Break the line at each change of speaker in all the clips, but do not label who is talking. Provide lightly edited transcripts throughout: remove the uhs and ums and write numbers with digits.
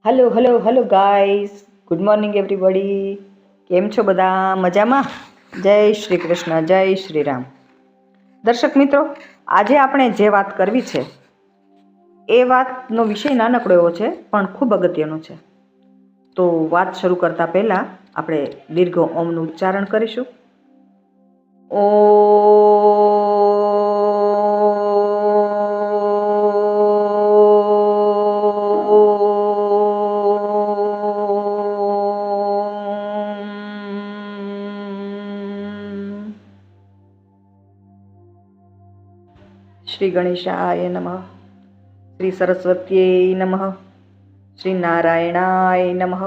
Hello hello hello guys, good morning everybody. કેમ છો બધા? મજામાં? જય શ્રી કૃષ્ણ, જય શ્રી રામ. દર્શક મિત્રો, આજે આપણે જે વાત કરવી છે એ વાતનો વિષય નાનકડો એવો છે પણ ખૂબ અગત્યનો છે. તો વાત શરૂ કરતા પહેલા આપણે દીર્ઘ ઓમનું ઉચ્ચારણ કરીશું. ઓ શ્રી ગણેશાય નમઃ, શ્રી સરસ્વત્યે નમઃ, શ્રી નારાયણાય નમઃ.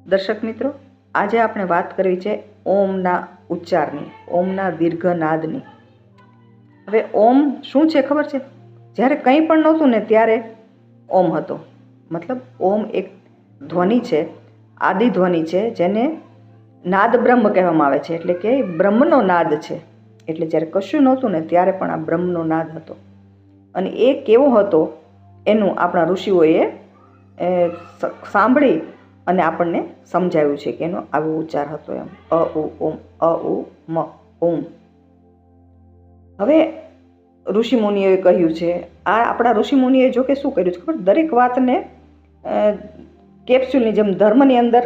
દર્શક મિત્રો, આજે આપણે વાત કરવી છે ઓમના ઉચ્ચારની, ઓમના દીર્ઘનાદની. હવે ઓમ શું છે ખબર છે? જ્યારે કંઈ પણ નહોતું ને ત્યારે ઓમ હતો. મતલબ ઓમ એક ધ્વનિ છે, આદિ ધ્વનિ છે, જેને નાદ બ્રહ્મ કહેવામાં આવે છે. એટલે કે બ્રહ્મનો નાદ છે. એટલે જ્યારે કશું નહોતું ને ત્યારે પણ આ બ્રહ્મનો નાદ હતો. અને એ કેવો હતો એનું આપણા ઋષિઓએ સાંભળી અને આપણને સમજાવ્યું છે કે એનો આવો ઉચ્ચાર હતો એમ. અ ઉ ઓમ, અ ઉ મ ઓમ. હવે ઋષિમુનિઓએ કહ્યું છે, આ આપણા ઋષિમુનિએ જો કે શું કર્યું છે ખબર? દરેક વાતને કેપ્સ્યુલની જેમ ધર્મની અંદર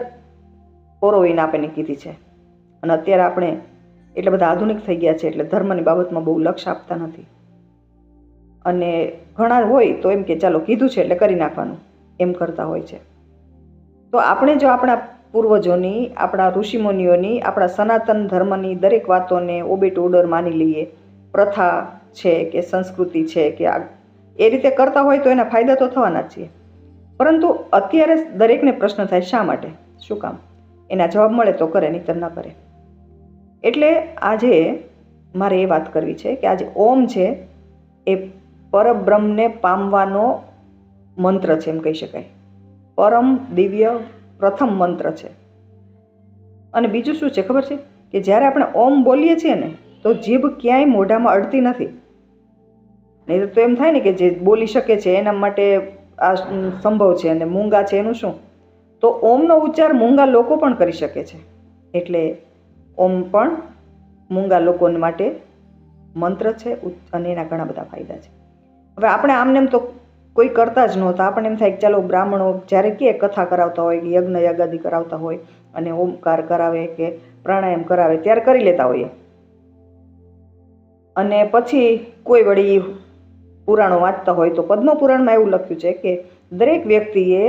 ઓરોવીને આપણને કીધી છે. અને અત્યારે આપણે એટલે બધા આધુનિક થઈ ગયા છે એટલે ધર્મની બાબતમાં બહુ લક્ષ આપતા નથી. અને ઘણા હોય તો એમ કે ચાલો કીધું છે એટલે કરી નાખવાનું, એમ કરતા હોય છે. તો આપણે જો આપણા પૂર્વજોની, આપણા ઋષિમુનિઓની, આપણા સનાતન ધર્મની દરેક વાતોને ઓબેટ ઓડર માની લઈએ, પ્રથા છે કે સંસ્કૃતિ છે કે એ રીતે કરતા હોય તો એના ફાયદા તો થવાના જ છે. પરંતુ અત્યારે દરેકને પ્રશ્ન થાય, શા માટે, શું કામ? એના જવાબ મળે તો કરે, નહીંતર ના કરે. એટલે આજે મારે એ વાત કરવી છે કે આજે ઓમ છે એ પરબ્રહ્મને પામવાનો મંત્ર છે, એમ કહી શકાય. પરમ દિવ્ય પ્રથમ મંત્ર છે. અને બીજું શું છે ખબર છે? કે જ્યારે આપણે ઓમ બોલીએ છીએ ને તો જીભ ક્યાંય મોઢામાં અડતી નથી. નહીં તો એમ થાય ને કે જે બોલી શકે છે એના માટે આ સંભવ છે, અને મૂંગા છે એનું શું? તો ઓમનો ઉચ્ચાર મૂંગા લોકો પણ કરી શકે છે. એટલે ઓમ પણ મૂંગા લોકો માટે મંત્ર છે અને એના ઘણા બધા ફાયદા છે. હવે આપણે આમને એમ તો કોઈ કરતા જ નહોતા. આપણને એમ થાય કે ચાલો બ્રાહ્મણો જ્યારે કે કથા કરાવતા હોય કે યજ્ઞ યાગાદી કરાવતા હોય અને ઓમકાર કરાવે કે પ્રાણાયામ કરાવે ત્યારે કરી લેતા હોઈએ. અને પછી કોઈ વળી પુરાણો વાંચતા હોય તો પદ્મપુરાણમાં એવું લખ્યું છે કે દરેક વ્યક્તિએ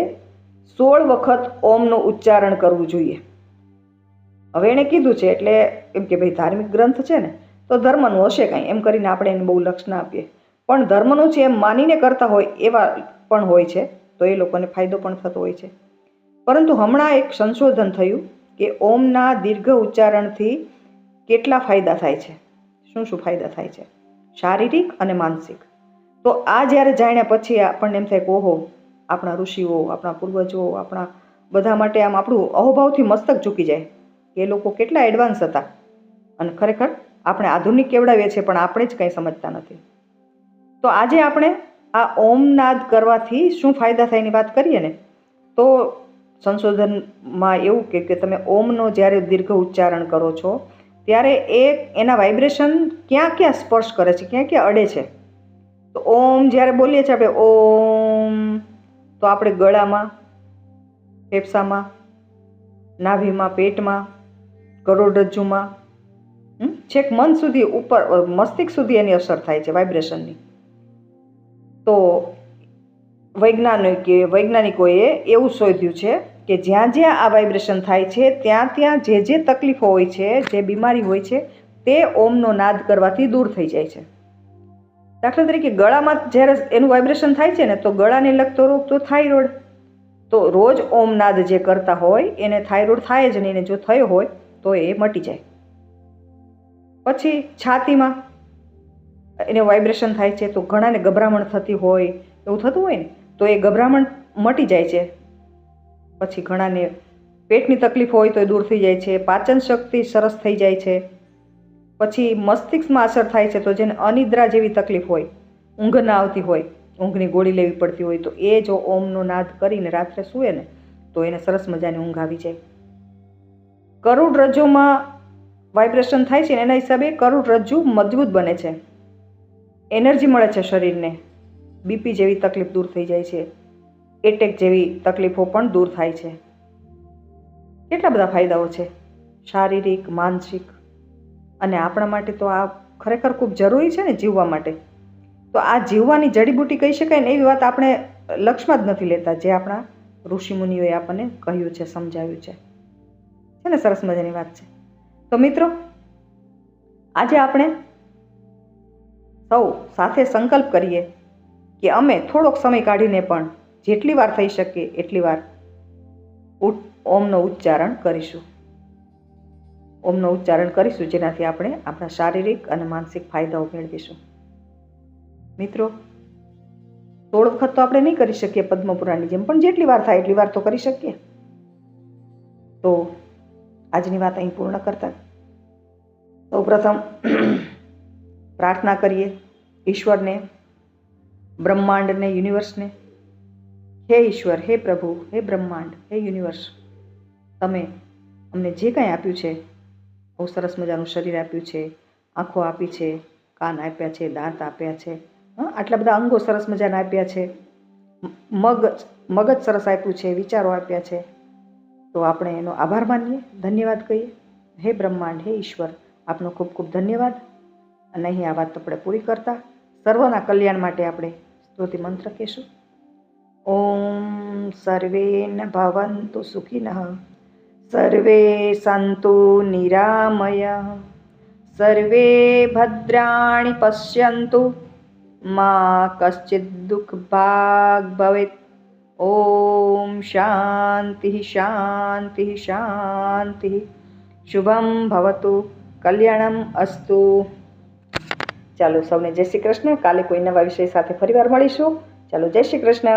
16 વખત ઓમનું ઉચ્ચારણ કરવું જોઈએ. હવે એણે કીધું છે એટલે એમ કે ભાઈ ધાર્મિક ગ્રંથ છે ને તો ધર્મનું હશે કાંઈ, એમ કરીને આપણે એને બહુ લક્ષ ના આપીએ. પણ ધર્મનું છે એમ માનીને કરતા હોય એવા પણ હોય છે, તો એ લોકોને ફાયદો પણ થતો હોય છે. પરંતુ હમણાં એક સંશોધન થયું કે ઓમના દીર્ઘ ઉચ્ચારણથી કેટલા ફાયદા થાય છે, શું શું ફાયદા થાય છે, શારીરિક અને માનસિક. તો આ જ્યારે જાણ્યા પછી આપણને એમ થાય કે ઓહો, આપણા ઋષિઓ, આપણા પૂર્વજો, આપણા બધા માટે આમ આપણું અહોભાવથી મસ્તક ઝૂકી જાય કે એ લોકો કેટલા એડવાન્સ હતા. અને ખરેખર આપણે આધુનિક કેવડાવીએ છીએ પણ આપણે જ કંઈ સમજતા નથી. તો આજે આપણે આ ઓમનાદ કરવાથી શું ફાયદા થાય એની વાત કરીએ ને તો સંશોધનમાં એવું કે તમે ઓમનો જ્યારે દીર્ઘ ઉચ્ચારણ કરો છો ત્યારે એના વાઇબ્રેશન ક્યાં ક્યાં સ્પર્શ કરે છે, ક્યાં ક્યાં અડે છે. તો ઓમ જ્યારે બોલીએ છીએ આપણે ઓમ, તો આપણે ગળામાં, ફેફસામાં, નાભીમાં, પેટમાં, કરોડરજ્જુમાં, છેક મન સુધી, ઉપર મસ્તિષ્ક સુધી એની અસર થાય છે વાઇબ્રેશનની. તો વૈજ્ઞાનિકોએ એવું શોધ્યું છે કે જ્યાં જ્યાં આ વાઇબ્રેશન થાય છે ત્યાં ત્યાં જે તકલીફો હોય છે, જે બીમારી હોય છે, તે ઓમનો નાદ કરવાથી દૂર થઈ જાય છે. દાખલા તરીકે ગળામાં જ્યારે એનું વાઇબ્રેશન થાય છે ને તો ગળાને લગતો રોગ તો થાઇરોઇડ, તો રોજ ઓમ નાદ જે કરતા હોય એને થાઇરોઇડ થાય જ નહીં, ને જો થયો હોય તો એ મટી જાય. પછી છાતીમાં એને વાઇબ્રેશન થાય છે તો ઘણાને ગભરામણ થતી હોય, એવું થતું હોય ને તો એ ગભરામણ મટી જાય છે. પછી ઘણાને પેટની તકલીફ હોય તો એ દૂર થઈ જાય છે, પાચન શક્તિ સરસ થઈ જાય છે. પછી મસ્તિષ્કમાં અસર થાય છે, તો જેને અનિદ્રા જેવી તકલીફ હોય, ઊંઘ ના આવતી હોય ઊંઘની ગોળી લેવી પડતી હોય તો એ જો ઓમનો નાદ કરીને રાત્રે સૂએ ને તો એને સરસ મજાની ઊંઘ આવી જાય. કરોડરજ્જુમાં વાઇબ્રેશન થાય છે ને એના હિસાબે કરોડરજ્જુ મજબૂત બને છે, એનર્જી મળે છે શરીરને, બીપી જેવી તકલીફ દૂર થઈ જાય છે, એટેક જેવી તકલીફો પણ દૂર થાય છે. કેટલા બધા ફાયદાઓ છે શારીરિક, માનસિક, અને આપણા માટે તો આ ખરેખર ખૂબ જરૂરી છે ને જીવવા માટે. તો આ જીવવાની જડીબુટી કહી શકાય ને એવી વાત આપણે લક્ષમાં જ નથી લેતા, જે આપણા ઋષિમુનિઓએ આપણને કહ્યું છે, સમજાવ્યું છે ને સરસ મજાની વાત છે. તો મિત્રો, આજે આપણે સૌ સાથે સંકલ્પ કરીએ કે અમે થોડોક સમય કાઢીને પણ જેટલી વાર થઈ શકે એટલી વાર ઓમનો ઉચ્ચારણ કરીશું. ઓમનો ઉચ્ચારણ કરીશું, જેનાથી આપણે આપણા શારીરિક અને માનસિક ફાયદાઓ મેળવીશું. મિત્રો, 16 વખત તો આપણે નહીં કરી શકીએ પદ્મપુરાણની જેમ, પણ જેટલી વાર થાય એટલી વાર તો કરી શકીએ. તો આજની વાત અહીં પૂર્ણ કરતા સૌપ્રથમ પ્રાર્થના કરીએ ઈશ્વરને, બ્રહ્માંડને, યુનિવર્સને. હે ઈશ્વર, હે પ્રભુ, હે બ્રહ્માંડ, હે યુનિવર્સ, તમે અમને જે કાંઈ આપ્યું છે, બહુ સરસ મજાનું શરીર આપ્યું છે, આંખો આપી છે, કાન આપ્યા છે, દાંત આપ્યા છે, આટલા બધા અંગો સરસ મજાના આપ્યા છે, મગજ સરસ આપ્યું છે, વિચારો આપ્યા છે, તો આપણે એનો આભાર માનીએ, ધન્યવાદ કહીએ. હે બ્રહ્માંડ, હે ઈશ્વર, આપનો ખૂબ ખૂબ ધન્યવાદ. અને અહીં આ વાત આપણે પૂરી કરતા સર્વના કલ્યાણ માટે આપણે સ્તુતિ મંત્ર કહેશું. ઓમ સર્વે ભવન્તુ સુખિનઃ, સર્વે સંતુ નિરામય, સર્વે ભદ્રાણિ પશ્યન્તુ, મા કશ્ચિદ દુઃખ ભાગ ભવેત. ઓમ શાંતિ શાંતિ શાંતિ. શુભમ ભવતુ, કલ્યાણમ અસ્તુ. ચાલો સૌને જય શ્રી કૃષ્ણ. કાલે કોઈ નવા વિષય સાથે ફરીવાર મળીશું. ચાલો, જય શ્રી કૃષ્ણ.